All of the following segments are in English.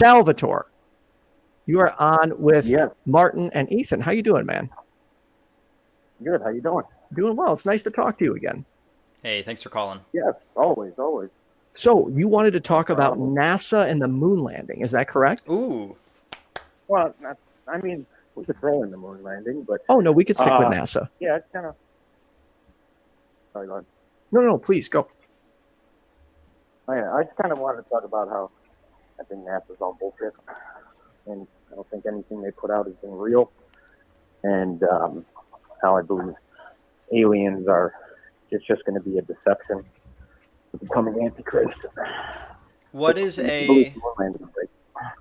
Salvatore, you are on with Yes. Martin and Ethan. How you doing, man? Good. How you doing? Doing well. It's nice to talk to you again. Hey, thanks for calling. Yes, always. So you wanted to talk about NASA and the moon landing. Is that correct? Ooh. Well, we could throw in the moon landing, but Oh, no, we could stick with NASA. yeah, it's kind of. Sorry, go ahead. No, please go. Oh, yeah, I just kind of wanted to talk about how I think NASA's all bullshit, and I don't think anything they put out has been real, and how I believe aliens are. It's just going to be a deception. Becoming antichrist. What is a?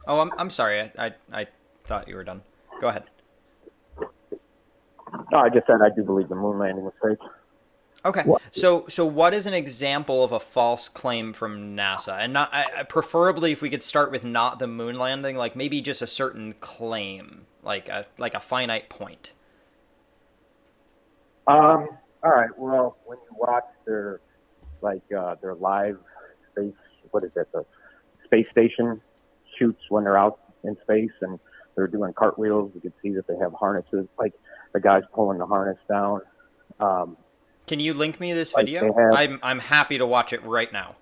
Oh, I'm sorry. I thought you were done. Go ahead. No, I just said I do believe the moon landing was fake. Okay. What? So what is an example of a false claim from NASA? And not preferably if we could start with not the moon landing, like maybe just a certain claim, like a finite point. All right. Well, when you watch their live space, what is it? The space station shoots when they're out in space and they're doing cartwheels. You can see that they have harnesses, like the guy's pulling the harness down. Can you link me this Like video? they have- I'm happy to watch it right now.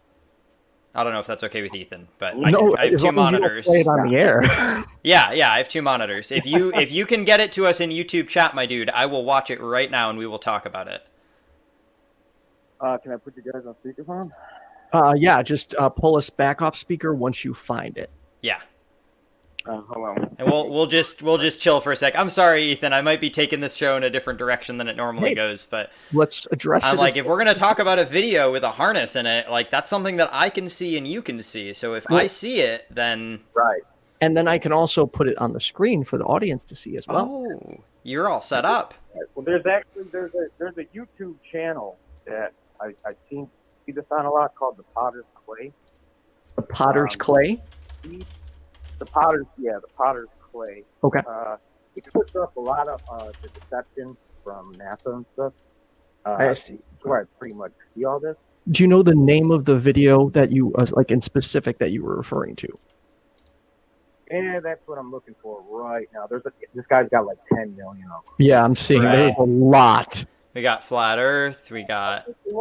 I don't know if that's okay with Ethan, but No, I have as two long as you don't monitors. play it on the air. Yeah, I have two monitors. If you can get it to us in YouTube chat, my dude, I will watch it right now and we will talk about it. Can I put you guys on speakerphone? Yeah, just pull us back off speaker once you find it. Yeah. Hold on. And we'll just chill for a sec. I'm sorry, Ethan. I might be taking this show in a different direction than it normally goes, but Let's address it. I'm like, if we're gonna talk about a video with a harness in it, like that's something that I can see and you can see. So if I see it, then Right. And then I can also put it on the screen for the audience to see as well. oh, you're all set up. Well, there's a YouTube channel that I've see this on a lot called the Potter's Clay. The Potter's Clay. The Potter's Clay. Okay. It puts up a lot of the deception from NASA and stuff. I see. Where I pretty much see all this. Do you know the name of the video that you, like in specific, that you were referring to? Yeah, that's what I'm looking for right now. This guy's got like 10 million of them. Yeah, I'm seeing Right. there's a lot. We got Flat Earth. We got The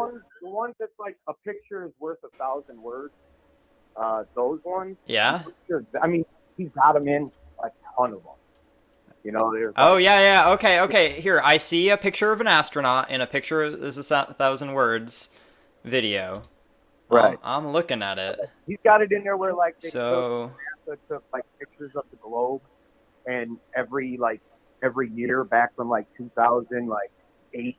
one that's like a picture is worth 1,000 words. Those ones. yeah. I mean, he's got them in a ton of them. You know, there's. Oh yeah. Okay. Here, I see a picture of an astronaut in a picture of this is 1,000 words video. Right. I'm looking at it. He's got it in there where like they So took like pictures of the globe, and every year back from like 2008,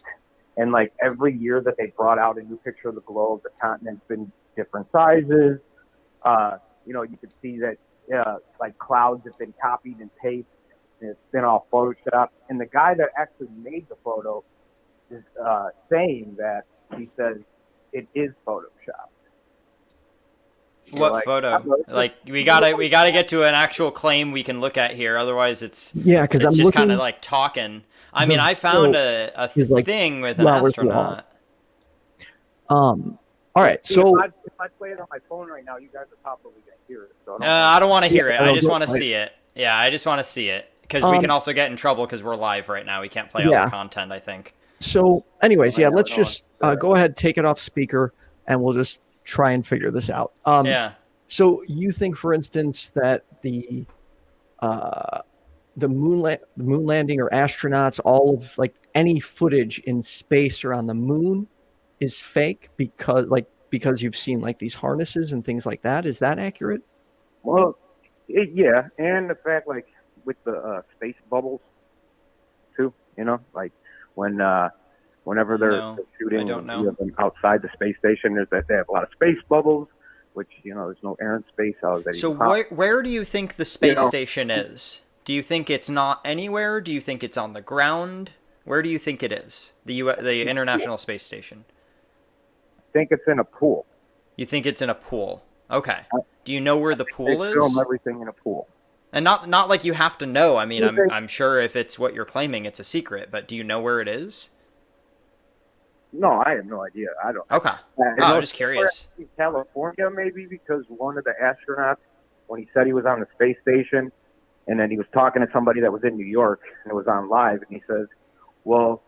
and like every year that they brought out a new picture of the globe, the continent's been different sizes. You know, you can see that like clouds have been copied and pasted, and it's been all photoshopped. And the guy that actually made the photo is saying that he says it is photoshopped. what like, photo? Like we gotta get to an actual claim we can look at here. Otherwise, it's Yeah, because it's I'm just looking. kind of like talking. I mean, I found a is like thing with an flowers astronaut. All right, See, so if I play it on my phone right now, you guys are probably gonna hear it. So I don't want to hear it. I just don't want to like- see it. Yeah, I just want to see it because we can also get in trouble because we're live right now. We can't play all Yeah. the content. I think. So, anyways, yeah, Yeah, let's no, just go ahead, take it off speaker, and we'll just try and figure this out. Yeah. So, you think, for instance, that the moon landing or astronauts, all of like any footage in space or on the moon, is fake because you've seen like these harnesses and things like that. Is that accurate? Well, yeah, and the fact like with the space bubbles too, you know, like whenever they're No, shooting I don't know. them outside the space station, there's that they have a lot of space bubbles, which there's no air in space. How is that So even possible? where do you think the space know- station is? Do you think it's not anywhere? Do you think it's on the ground? Where do you think it is? The International Space Station. I think it's in a pool. You think it's in a pool? Okay. Do you know where the They pool is? film everything in a pool. And not like you have to know. I mean, I'm sure if it's what you're claiming, it's a secret. But do you know where it is? No, I have no idea. I don't. Okay. I Oh, know I'm just curious. in California, maybe because one of the astronauts when he said he was on the space station, and then he was talking to somebody that was in New York, and it was on live, and he says, well,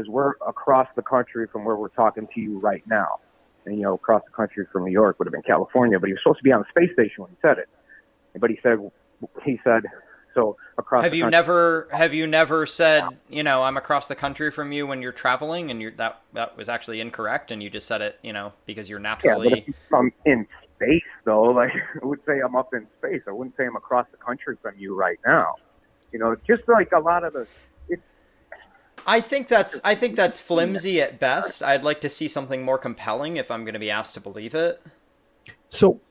we're across the country from where we're talking to you right now. And, you know, across the country from New York would have been California, but he was supposed to be on the space station when he said it. But he said, so across Have the you country. have you never said, you know, I'm across the country from you when you're traveling, and that was actually incorrect, and you just said it, you know, because you're naturally. Yeah, but if I'm in space, though, like, I would say I'm up in space. I wouldn't say I'm across the country from you right now. You know, just like a lot of I think that's flimsy at best. I'd like to see something more compelling if I'm going to be asked to believe it. So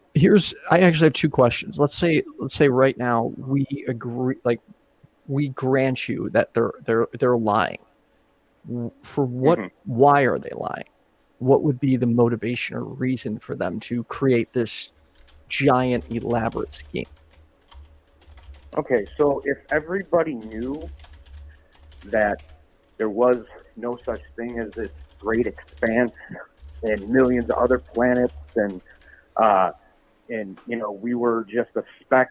I actually have two questions. Let's say right now we agree, like we grant you that they're lying. For what? Why are they lying? What would be the motivation or reason for them to create this giant elaborate scheme? Okay, so if everybody knew that there was no such thing as this great expanse and millions of other planets, and you know, we were just a speck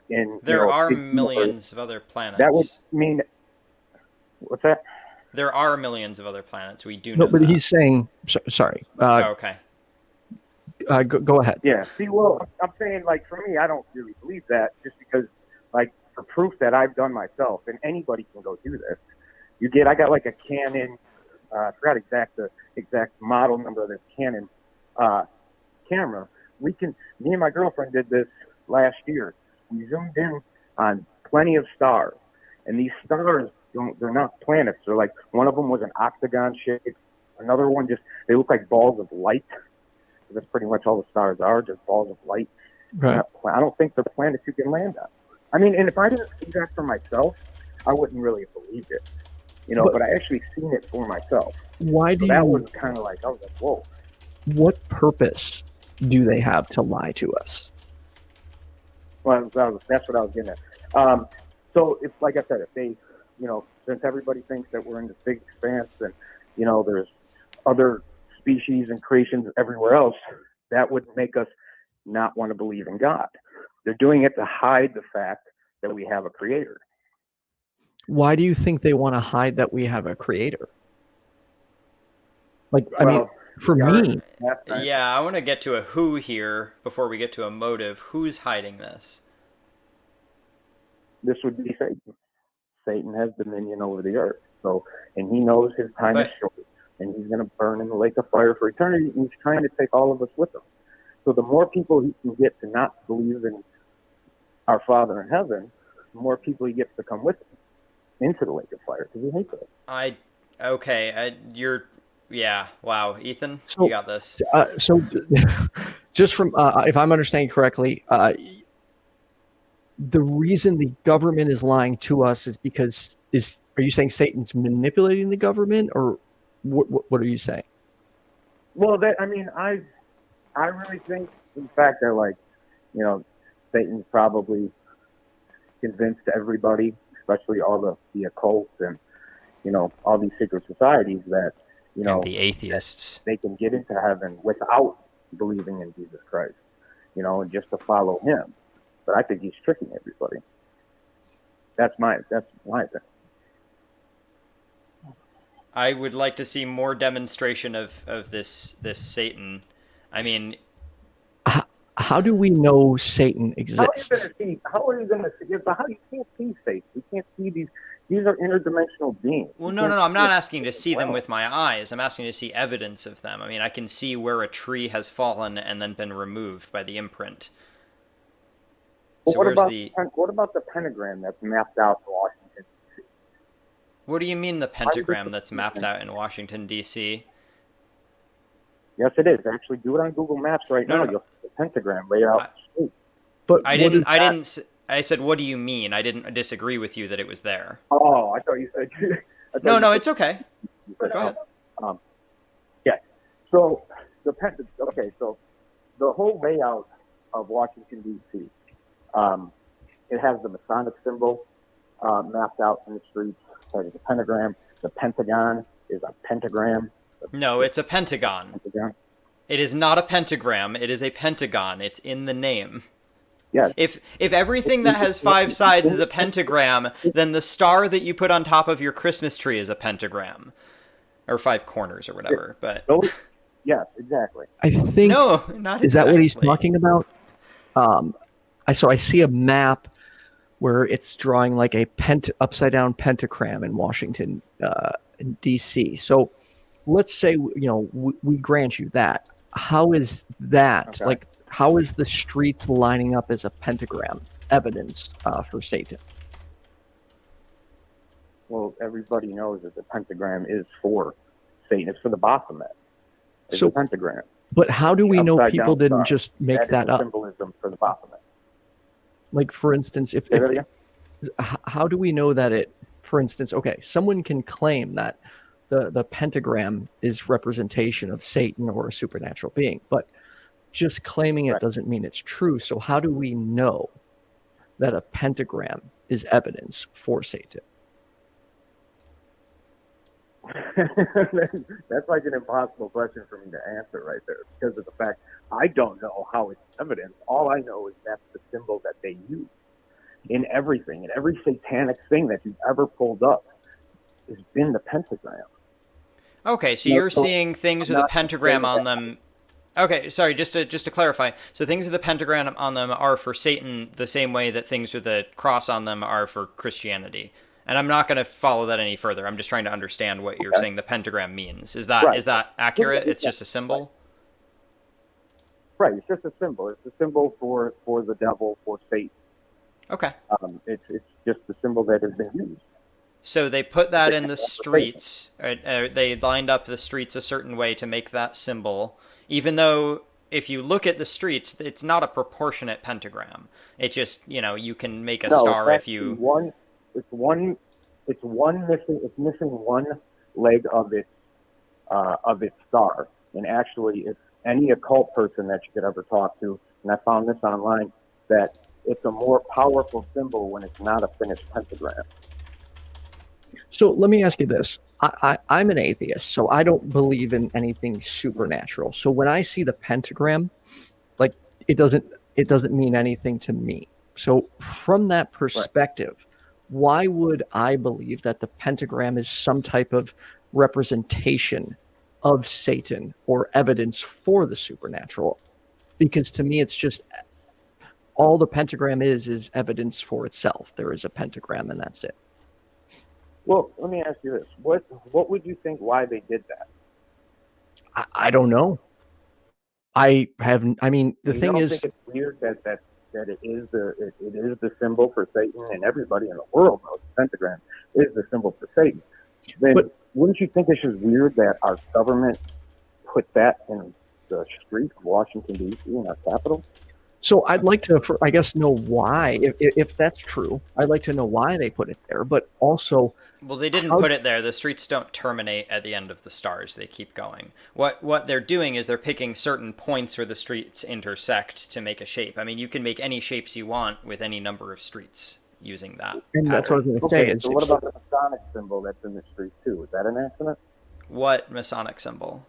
in. There are millions of other planets. That would mean. What's that? There are millions of other planets. We do know. No, but that. he's saying. Sorry. Okay. Go ahead. Yeah. See, well, I'm saying, like, for me, I don't really believe that, just because, like, for proof that I've done myself, and anybody can go do this. I got like a Canon, I forgot the exact model number of this Canon camera. Me and my girlfriend did this last year. We zoomed in on plenty of stars, and these stars they're not planets. They're like, one of them was an octagon shape, another one they look like balls of light. That's pretty much all the stars are, just balls of light. Right. I don't think they're planets you can land on. I mean, and if I didn't see that for myself, I wouldn't really have believed it. You know, but I actually seen it for myself. Why do that was kind of like, I was like, whoa. What purpose do they have to lie to us? Well, that's what I was getting at. So if, like I said, if they, you know, since everybody thinks that we're in this big expanse and, you know, there's other species and creations everywhere else, that would make us not want to believe in God. They're doing it to hide the fact that we have a creator. Why do you think they want to hide that we have a creator? Like, I mean, for me... Yeah, I want to get to a who here before we get to a motive. Who's hiding this? This would be Satan. Satan has dominion over the earth. So, and he knows his time is short. And he's going to burn in the lake of fire for eternity. And he's trying to take all of us with him. So the more people he can get to not believe in our Father in heaven, the more people he gets to come with him into the lake of fire, because he hates it. Yeah, wow. Ethan, you got this. So just from, if I'm understanding correctly, the reason the government is lying to us is because, are you saying Satan's manipulating the government, or what are you saying? Well, I really think, in fact, that, like, you know, Satan's probably convinced everybody, especially all the occult and, you know, all these secret societies, that, you know, and the atheists, they can get into heaven without believing in Jesus Christ, you know, and just to follow him. But I think he's tricking everybody. That's my opinion. I would like to see more demonstration of this Satan. I mean, how do we know Satan exists? How are you going to see? How you can't see Satan? You can't see these. These are interdimensional beings. Well, no. I'm not asking to see them with my eyes. I'm asking to see evidence of them. I mean, I can see where a tree has fallen and then been removed by the imprint. Well, so what about the pentagram that's mapped out in Washington, D.C.? What do you mean the pentagram that's mapped out in Washington, D.C.? Yes, it is. Actually, do it on Google Maps right now. You'll see the pentagram laid out. But I said, what do you mean? I didn't disagree with you that it was there. Oh, I thought you said... No, it's okay. Go ahead. Yeah. So, so the whole layout of Washington, D.C., it has the Masonic symbol mapped out in the streets. It has the pentagram. The Pentagon is a pentagram. No, it's a pentagon. It is not a pentagram. It is a pentagon. It's in the name. Yes. If everything that has 5 sides is a pentagram, then the star that you put on top of your Christmas tree is a pentagram, or 5 corners or whatever. But yes, exactly. I think no, not exactly. Is that what he's talking about? I see a map where it's drawing like a upside down pentagram in Washington, D.C. So let's say we grant you that. How is that like? How is the streets lining up as a pentagram evidence for Satan? Well, everybody knows that the pentagram is for Satan. It's for the Baphomet. It's a pentagram. But how do we know people didn't just make that up? Symbolism for the Baphomet. Like, for instance, how do we know that it? For instance, someone can claim that the pentagram is representation of Satan or a supernatural being, but just claiming it doesn't mean it's true. So how do we know that a pentagram is evidence for Satan? That's like an impossible question for me to answer right there, because of the fact I don't know how it's evidence. All I know is that's the symbol that they use in everything, in every satanic thing that you've ever pulled up has been the pentagram. Okay, so you're seeing things with a pentagram on them. Okay, sorry, just to clarify. So things with a pentagram on them are for Satan the same way that things with a cross on them are for Christianity. And I'm not going to follow that any further. I'm just trying to understand what you're saying the pentagram means. Is that accurate? It's just a symbol? Right, it's just a symbol. It's a symbol for the devil, for Satan. Okay. It's just the symbol that has been used. So they put that in the streets. They lined up the streets a certain way to make that symbol, even though if you look at the streets, it's not a proportionate pentagram. It just, you can make a star if you... It's missing one leg of its star. And actually, it's any occult person that you could ever talk to, and I found this online, that it's a more powerful symbol when it's not a finished pentagram. So let me ask you this. I'm an atheist, so I don't believe in anything supernatural. So when I see the pentagram, like, it doesn't mean anything to me. So from that perspective, why would I believe that the pentagram is some type of representation of Satan or evidence for the supernatural? Because to me, it's just all the pentagram is evidence for itself. There is a pentagram and that's it. Well, let me ask you this. What would you think why they did that? I don't know. The thing is, think it's weird that it is the symbol for Satan, and everybody in the world knows the pentagram is the symbol for Satan. Then wouldn't you think it's just weird that our government put that in the street of Washington, D.C., in our capital? So I'd like to, know why, if that's true. I'd like to know why they put it there, but also... Well, they didn't put it there. The streets don't terminate at the end of the stars. They keep going. What they're doing is they're picking certain points where the streets intersect to make a shape. I mean, you can make any shapes you want with any number of streets using that. And that's what I was going to say. So what about the Masonic symbol that's in the street, too? Is that an accident? What Masonic symbol?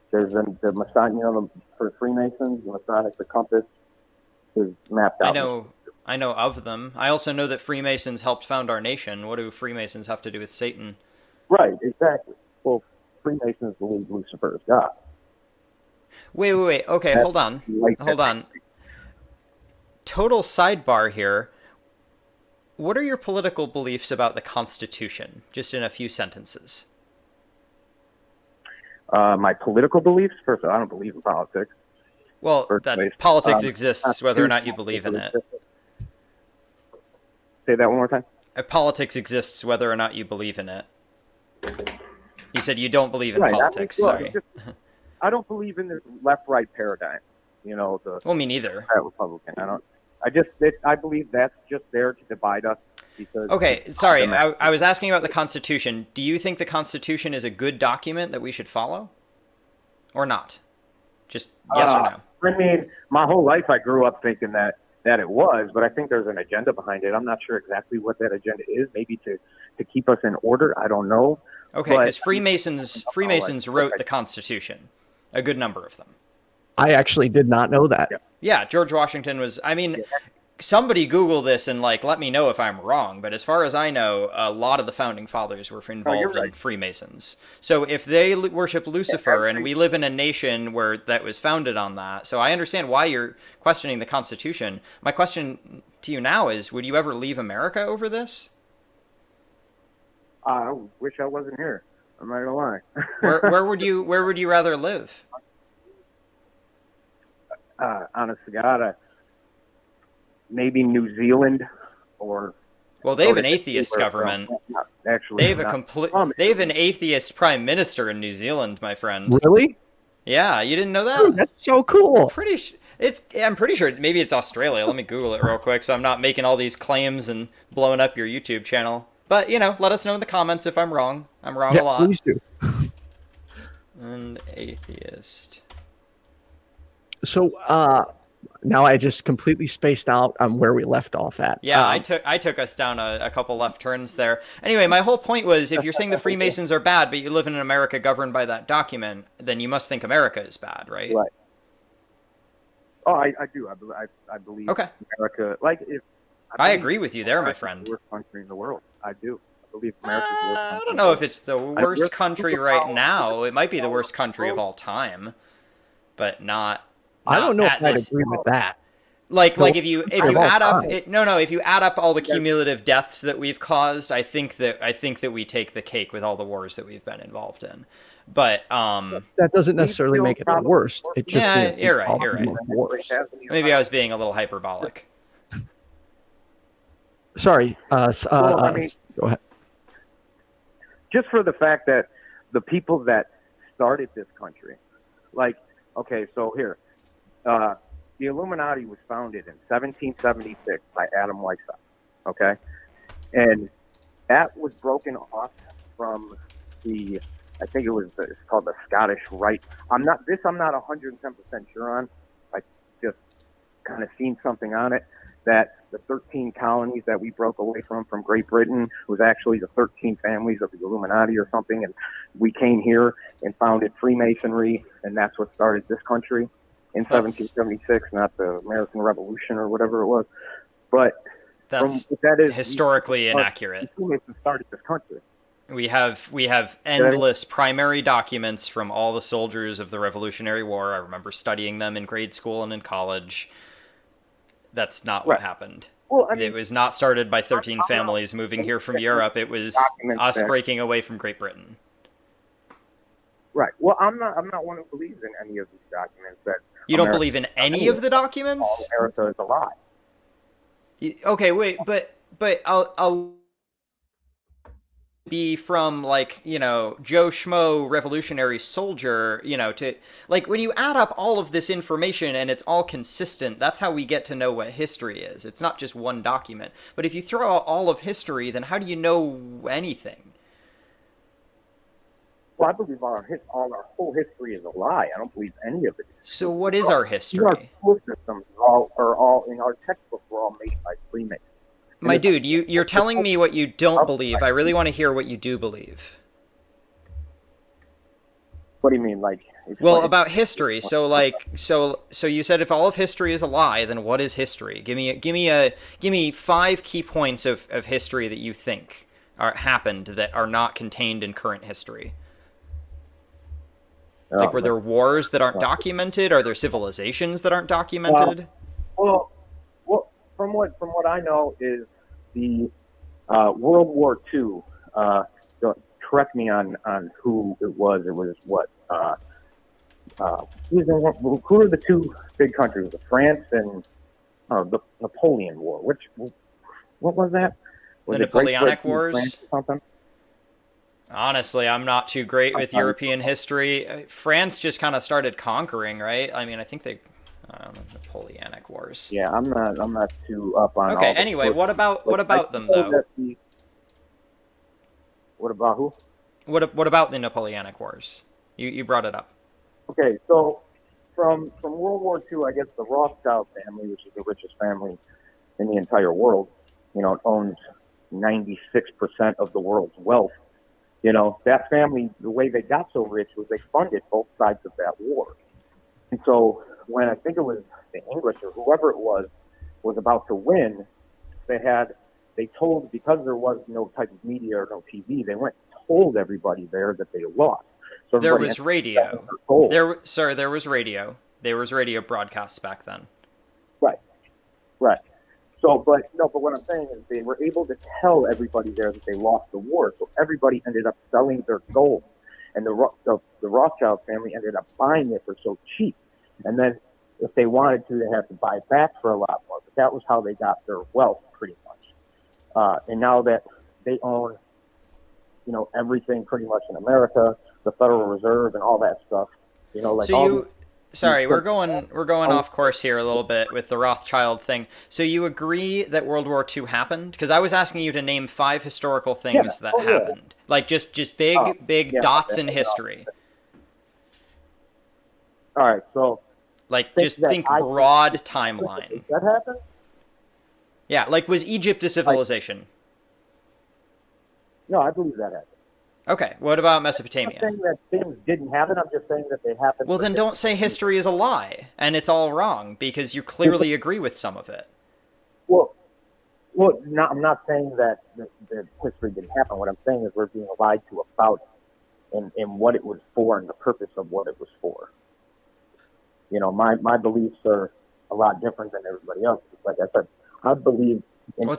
There's the Masonic, for Freemasons, the Masonic, the compass is mapped out. I know of them. I also know that Freemasons helped found our nation. What do Freemasons have to do with Satan? Right, exactly. Well, Freemasons believe Lucifer is God. Wait. Okay, hold on. Total sidebar here. What are your political beliefs about the Constitution? Just in a few sentences. My political beliefs? First of all, I don't believe in politics. Well, politics exists whether or not you believe in it. Say that one more time. Politics exists whether or not you believe in it. You said you don't believe in politics. Sorry. I don't believe in this left-right paradigm. Well, me neither. Republican. I believe that's just there to divide us. Okay, sorry. I was asking about the Constitution. Do you think the Constitution is a good document that we should follow, or not? Just yes or no. I mean, my whole life I grew up thinking that it was, but I think there's an agenda behind it. I'm not sure exactly what that agenda is. Maybe to keep us in order. I don't know. Okay, because Freemasons wrote the Constitution, a good number of them. I actually did not know that. Yeah. Yeah, George Washington was. I mean, somebody Google this and like let me know if I'm wrong. But as far as I know, a lot of the founding fathers were involved in right. Freemasons. So if they worship Lucifer, and we live in a nation where that was founded on that, so I understand why you're questioning the Constitution. My question to you now is: would you ever leave America over this? I wish I wasn't here. I'm not gonna lie. Where would you rather live? Honest to God, maybe New Zealand or. Well, they have an atheist government. Actually, they have an atheist prime minister in New Zealand, my friend. Really? Yeah, you didn't know that? Dude, that's so cool. I'm pretty sure maybe it's Australia. Let me Google it real quick so I'm not making all these claims and blowing up your YouTube channel. But, let us know in the comments if I'm wrong. I'm wrong a lot. Please do. An atheist. So, now I just completely spaced out on where we left off at. Yeah, I took us down a couple left turns there. Anyway, my whole point was, if you're saying the Freemasons are bad, but you live in an America governed by that document, then you must think America is bad, right? Right. Oh, I do. I believe America. Like, if I agree with you there, my friend. The worst country in the world. I do. I believe America's the worst country. I don't know if it's the worst country right now. It might be the worst country of all time, but not. I don't know if I'd agree with that. Like if you add up if you add up all the cumulative deaths that we've caused, I think that we take the cake with all the wars that we've been involved in. But that doesn't necessarily make it the worst. It just you're right. Worse. Maybe I was being a little hyperbolic. Sorry. Go ahead. Just for the fact that the people that started this country, like, okay, so here, the Illuminati was founded in 1776 by Adam Weishaupt, okay? And that was broken off from I think it's called the Scottish Rite. I'm not 110% sure on. I just kind of seen something on it that the 13 colonies that we broke away from Great Britain was actually the 13 families of the Illuminati or something, and we came here and founded Freemasonry, and that's what started this country in 1776, not the American Revolution or whatever it was. But that is historically inaccurate. Freemasons started this country. We have endless primary documents from all the soldiers of the Revolutionary War. I remember studying them in grade school and in college. That's not what happened. Well, I mean, it was not started by 13 families moving here from Europe. It was us breaking away from Great Britain. Right. Well, I'm not one who believes in any of these documents. That you don't believe in any of the documents? All America is a lie. Okay, wait, but I'll be from Joe Schmo revolutionary soldier, to when you add up all of this information and it's all consistent, that's how we get to know what history is. It's not just one document. But if you throw out all of history, then how do you know anything? Well, I believe our whole history is a lie. I don't believe any of it. So what is our history? Our school systems are all in our textbooks were all made by Freemasons. My dude, you're telling me what you don't believe. I really want to hear what you do believe. What do you mean, Well, about history. So you said if all of history is a lie, then what is history? Give me 5 key points of history that you think happened that are not contained in current history. Were there wars that aren't documented? Are there civilizations that aren't documented? Well, from what I know is the World War II. Don't correct me on who it was. It was what? Who are the 2 big countries? The France and the Napoleon War. What was that? The Napoleonic Wars. France or something? Honestly, I'm not too great with European history. France just kind of started conquering, right? I mean, I think they. Napoleonic Wars. Yeah, I'm not too up on. Okay. Anyway, what about them though? What about who? What about the Napoleonic Wars? You brought it up. Okay, so from World War II, I guess the Rothschild family, which is the richest family in the entire world, it owns 96% of the world's wealth. That family, the way they got so rich was they funded both sides of that war. And so when I think it was the English or whoever it was about to win, they told, because there was no type of media or no TV, they went and told everybody there that they lost. So there was radio. There was radio. There was radio broadcasts back then. Right. So, but what I'm saying is they were able to tell everybody there that they lost the war. So everybody ended up selling their gold, and the Rothschild family ended up buying it for so cheap. And then if they wanted to, they had to buy it back for a lot more. But that was how they got their wealth, pretty much. And now that they own, everything pretty much in America, the Federal Reserve and all that stuff, Sorry, we're going off course here a little bit with the Rothschild thing. So you agree that World War II happened? Because I was asking you to name 5 historical things that happened, like just big dots in history. All right, so like just think broad timeline. That happened? Yeah, like was Egypt a civilization? No, I believe that happened. Okay, what about Mesopotamia? I'm not saying that things didn't happen, I'm just saying that they happened. Well, then don't say history is a lie, and it's all wrong, because you clearly agree with some of it. Well, I'm not saying that history didn't happen. What I'm saying is we're being lied to about it, and what it was for, and the purpose of what it was for. My beliefs are a lot different than everybody else's. Like I said, I believe in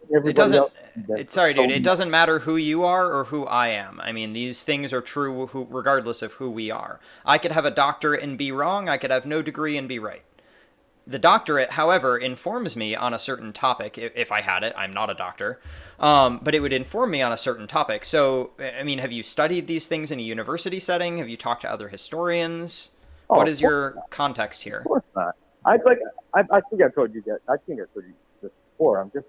it doesn't matter who you are or who I am. I mean, these things are true regardless of who we are. I could have a doctorate and be wrong. I could have no degree and be right. The doctorate, however, informs me on a certain topic. If I had it, I'm not a doctor. But it would inform me on a certain topic. So, I mean, have you studied these things in a university setting? Have you talked to other historians? What is your context here? Of course not. I think I told you this before. I'm just,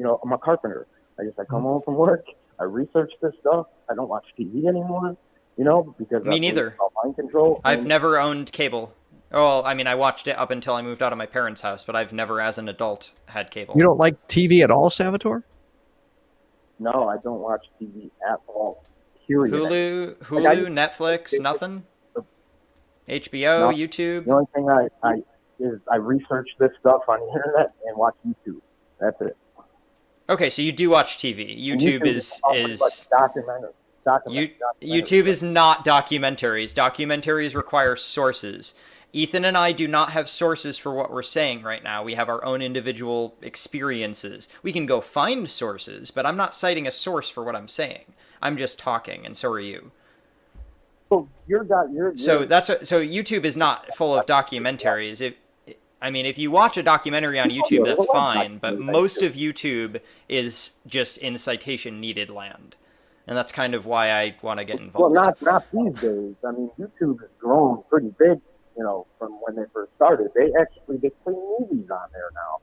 I'm a carpenter. I come home from work. I research this stuff. I don't watch TV anymore, because me neither. Mind control. I've never owned cable. Oh, I mean, I watched it up until I moved out of my parents' house, but I've never, as an adult, had cable. You don't like TV at all, Salvatore? No, I don't watch TV at all. Period. Hulu, Netflix, nothing. HBO, YouTube. The only thing I research this stuff on the internet and watch YouTube. That's it. Okay, so you do watch TV. YouTube is YouTube is not documentaries. Documentaries require sources. Ethan and I do not have sources for what we're saying right now. We have our own individual experiences. We can go find sources, but I'm not citing a source for what I'm saying. I'm just talking, and so are you. So so YouTube is not full of documentaries. If you watch a documentary on YouTube, that's fine, but most of YouTube is just in citation needed land. And that's kind of why I want to get involved. Well, not these days. I mean, YouTube has grown pretty big, from when they first started. They play movies on there now.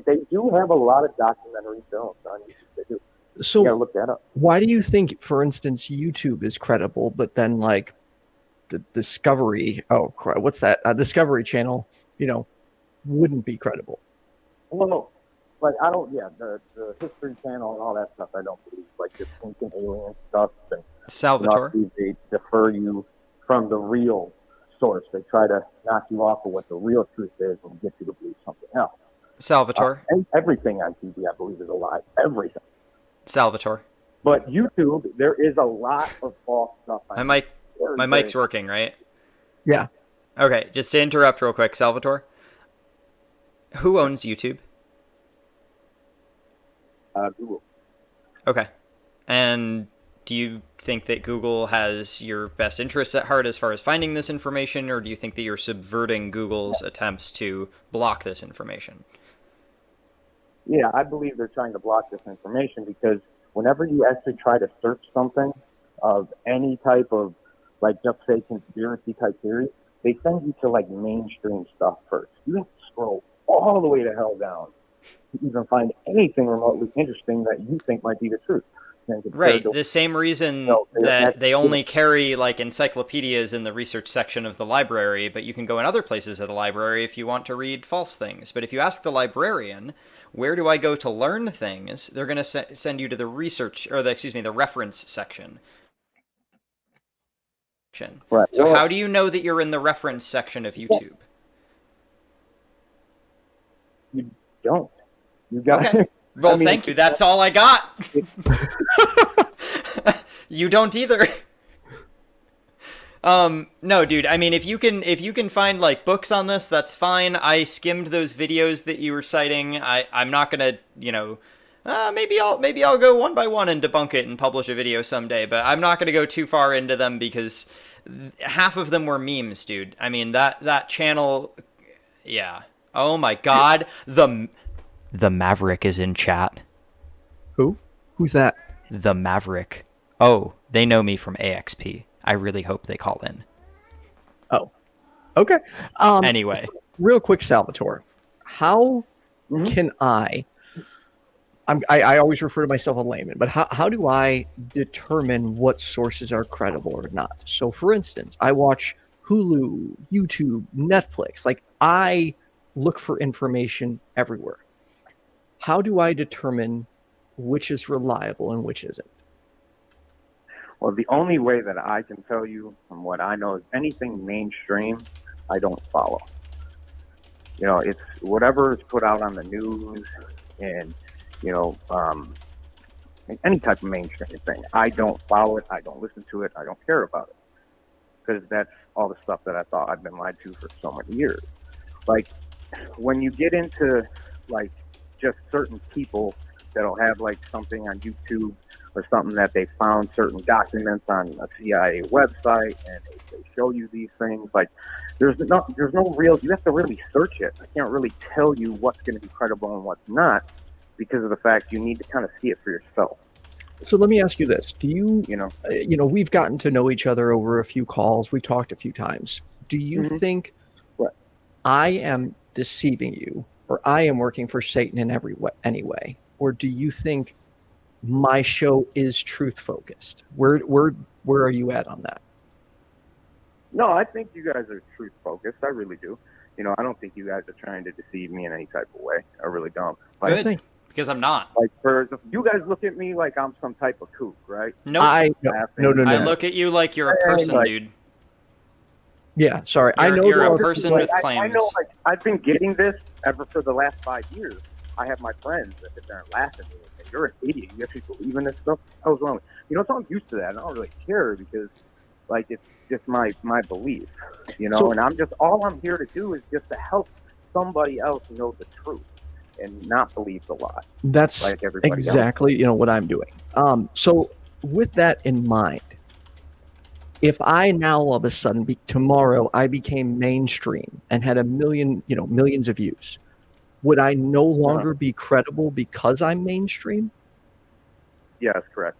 They do have a lot of documentary films on YouTube. They do. So you gotta look that up. Why do you think, for instance, YouTube is credible, but then like the Discovery, Discovery Channel, wouldn't be credible? Well, no, I don't. Yeah, the History Channel and all that stuff, I don't believe. Like this ancient alien stuff, and Salvatore, they defer you from the real source. They try to knock you off of what the real truth is and get you to believe something else. Salvatore, everything on TV, I believe, is a lie. Everything. Salvatore. But YouTube, there is a lot of false stuff. My mic's working, right? Yeah. Okay, just to interrupt real quick, Salvatore. Who owns YouTube? Google. Okay. And do you think that Google has your best interests at heart as far as finding this information, or do you think that you're subverting Google's attempts to block this information? Yeah, I believe they're trying to block this information because whenever you actually try to search something of any type of, just say conspiracy type theory, they send you to mainstream stuff first. You have to scroll all the way to hell down to even find anything remotely interesting that you think might be the truth. Right. The same reason that they only carry encyclopedias in the research section of the library, but you can go in other places of the library if you want to read false things. But if you ask the librarian, where do I go to learn things? They're going to send you to the research, or the reference section. Right. So Well, how do you know that you're in the reference section of YouTube? you don't. You got. Okay. Well, I mean, thank you. That's all I got. You don't either. No, dude. I mean, if you can find like books on this, that's fine. I skimmed those videos that you were citing. I'm not gonna, maybe I'll go one by one and debunk it and publish a video someday. But I'm not gonna go too far into them because half of them were memes, dude. I mean that channel, yeah. Oh my God, the Maverick is in chat. Who's that? The Maverick. Oh, they know me from AXP. I really hope they call in. Oh, okay. Anyway, real quick, Salvatore, how can I always refer to myself as a layman, but how do I determine what sources are credible or not? So, for instance, I watch Hulu, YouTube, Netflix. Like, I look for information everywhere. How do I determine which is reliable and which isn't? Well, the only way that I can tell you from what I know is anything mainstream, I don't follow. It's whatever is put out on the news and, any type of mainstream thing. I don't follow it. I don't listen to it. I don't care about it. Because that's all the stuff that I thought I've been lied to for so many years. Like, when you get into, like, just certain people that'll have, like, something on YouTube or something that they found certain documents on a CIA website and they show you these things, like, there's no real, you have to really search it. I can't really tell you what's going to be credible and what's not because of the fact you need to kind of see it for yourself. So let me ask you this. Do you, we've gotten to know each other over a few calls. We've talked a few times. Do you think I am deceiving you or I am working for Satan in any way? Or do you think my show is truth focused? Where are you at on that? No, I think you guys are truth focused. I really do. I don't think you guys are trying to deceive me in any type of way. I really don't. Like, good, because I'm not. Like, you guys look at me like I'm some type of kook, right? Nope. No. I look at you like you're a person, dude. Yeah, sorry. You're a person with claims. I know, like, I've been getting this ever for the last 5 years. I have my friends that sit there and laugh at me and say, "You're an idiot. You actually believe in this stuff? What was wrong?" So I'm used to that. I don't really care because, like, it's just my belief, So, and all I'm here to do is just to help somebody else know the truth and not believe the lie. That's like everybody exactly else. What I'm doing. So with that in mind, if I now all of a sudden tomorrow I became mainstream and had millions of views, would I no longer be credible because I'm mainstream? Yes, correct.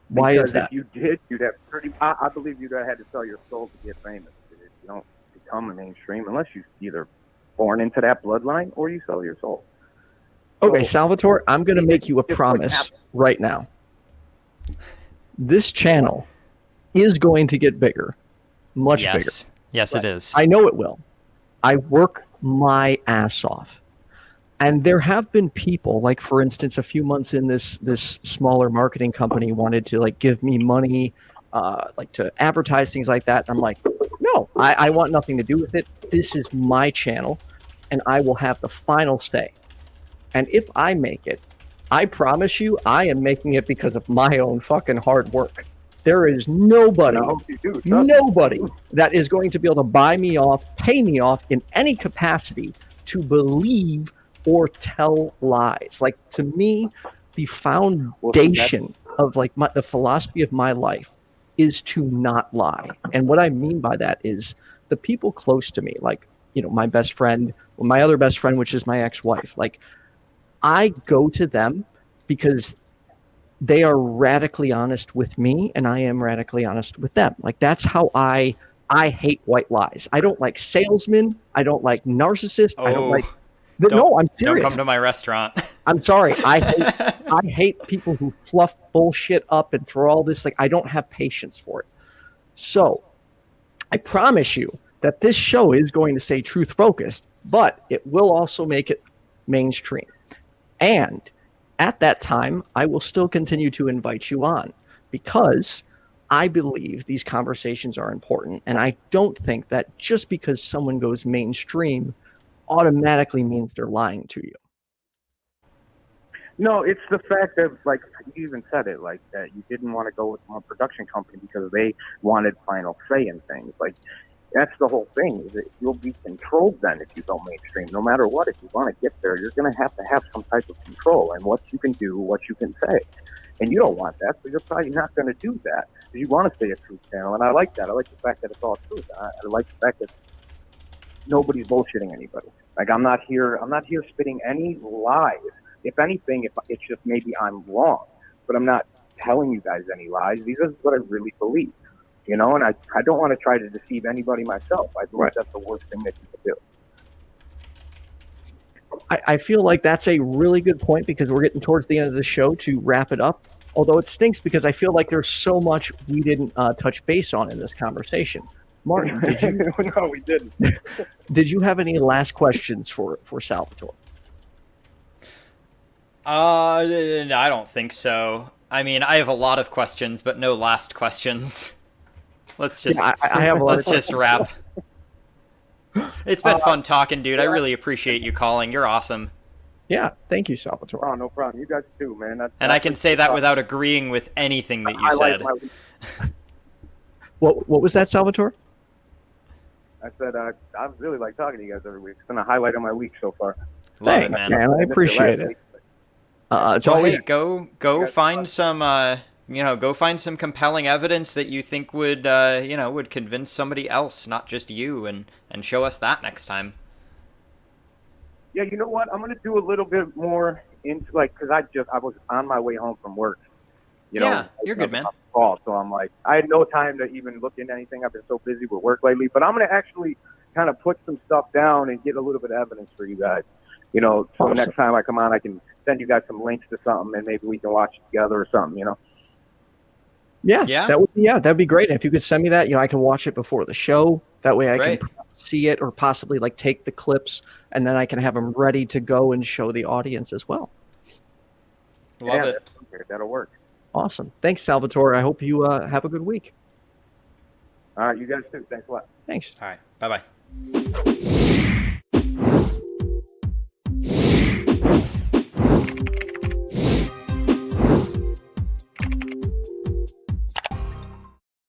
Why because is that? If you did, you'd have I believe you'd have had to sell your soul to get famous. You don't become a mainstream unless you're either born into that bloodline or you sell your soul. Okay, Salvatore, I'm going to make you a promise right now. This channel is going to get bigger, much bigger. Yes, it is. I know it will. I work my ass off. And there have been people, like, for instance, a few months in, this smaller marketing company wanted to, like, give me money, like, to advertise, things like that. And I'm like, no, I want nothing to do with it. This is my channel, and I will have the final say. And if I make it, I promise you, I am making it because of my own fucking hard work. There is nobody that is going to be able to buy me off, pay me off in any capacity to believe or tell lies. Like, to me, the foundation of, like, the philosophy of my life is to not lie. And what I mean by that is the people close to me, like, my best friend, my other best friend, which is my ex-wife, like, I go to them because they are radically honest with me and I am radically honest with them. Like, that's how I hate white lies. I don't like salesmen. I don't like narcissists. I don't like... No, I'm serious. Don't come to my restaurant. I'm sorry. I hate people who fluff bullshit up and throw all this. Like, I don't have patience for it. So I promise you that this show is going to stay truth focused, but it will also make it mainstream. And at that time, I will still continue to invite you on because I believe these conversations are important, and I don't think that just because someone goes mainstream automatically means they're lying to you. No, it's the fact that, like, you even said it, like, that you didn't want to go with one production company because they wanted final say in things. Like, that's the whole thing, is that you'll be controlled then if you go mainstream. No matter what, if you want to get there, you're going to have some type of control and what you can do, what you can say. And you don't want that, so you're probably not going to do that. You want to stay a truth channel, and I like that. I like the fact that it's all truth. I like the fact that nobody's bullshitting anybody. Like, I'm not here spitting any lies. If anything, if it's just maybe I'm wrong, but I'm not telling you guys any lies. These are what I really believe, you know. And I don't want to try to deceive anybody myself. I believe that's the worst thing that you could do. I feel like that's a really good point, because we're getting towards the end of the show to wrap it up. Although it stinks because I feel like there's so much we didn't touch base on in this conversation. Martin, did you? No, we didn't. Did you have any last questions for Salvatore? I don't think so. I mean, I have a lot of questions, but no last questions. Let's just I have a lot let's just wrap. It's been fun talking, dude. I really appreciate you calling. You're awesome. Yeah, thank you, Salvatore. Oh, no problem. You guys too, man. And I can say that without agreeing with anything that you said. What was that, Salvatore? I said I really like talking to you guys every week. It's been a highlight of my week so far. Love it, man. I appreciate it. It's always go find some go find some compelling evidence that you think would would convince somebody else, not just you, and show us that next time. Yeah, you know what? I'm gonna do a little bit more into, like, because I was on my way home from work. Yeah, you're good, man. So I'm like, I had no time to even look into anything. I've been so busy with work lately. But I'm gonna actually kind of put some stuff down and get a little bit of evidence for you guys. You know, so Awesome. Next time I come on, I can send you guys some links to something, and maybe we can watch it together or something. You know. Yeah, that'd be great. And if you could send me that, I can watch it before the show. That way I can see it, or possibly like take the clips, and then I can have them ready to go and show the audience as well. Love it. That'll work. Awesome. Thanks, Salvatore. I hope you have a good week. All right, you guys too. Thanks a lot. Thanks. All right. Bye-bye.